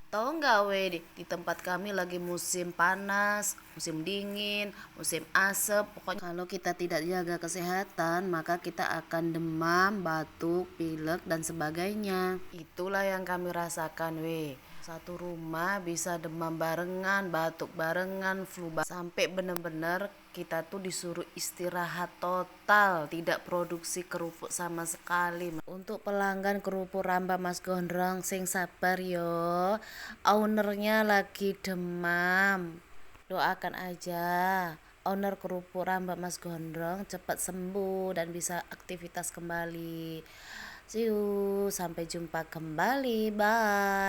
Tahu nggak we, di tempat kami lagi musim panas, musim dingin, musim asap. Pokoknya kalau kita tidak jaga kesehatan, maka kita akan demam, batuk, pilek dan sebagainya. Itulah yang kami rasakan we. Satu rumah bisa demam barengan, batuk barengan, sampai benar-benar kita tuh disuruh istirahat total, tidak produksi kerupuk sama sekali. Untuk pelanggan kerupuk Ramba Mas Gondrong, sing sabar yo. Ownernya lagi demam. Doakan aja owner kerupuk Ramba Mas Gondrong cepat sembuh dan bisa aktivitas kembali. See you, sampai jumpa kembali. Bye.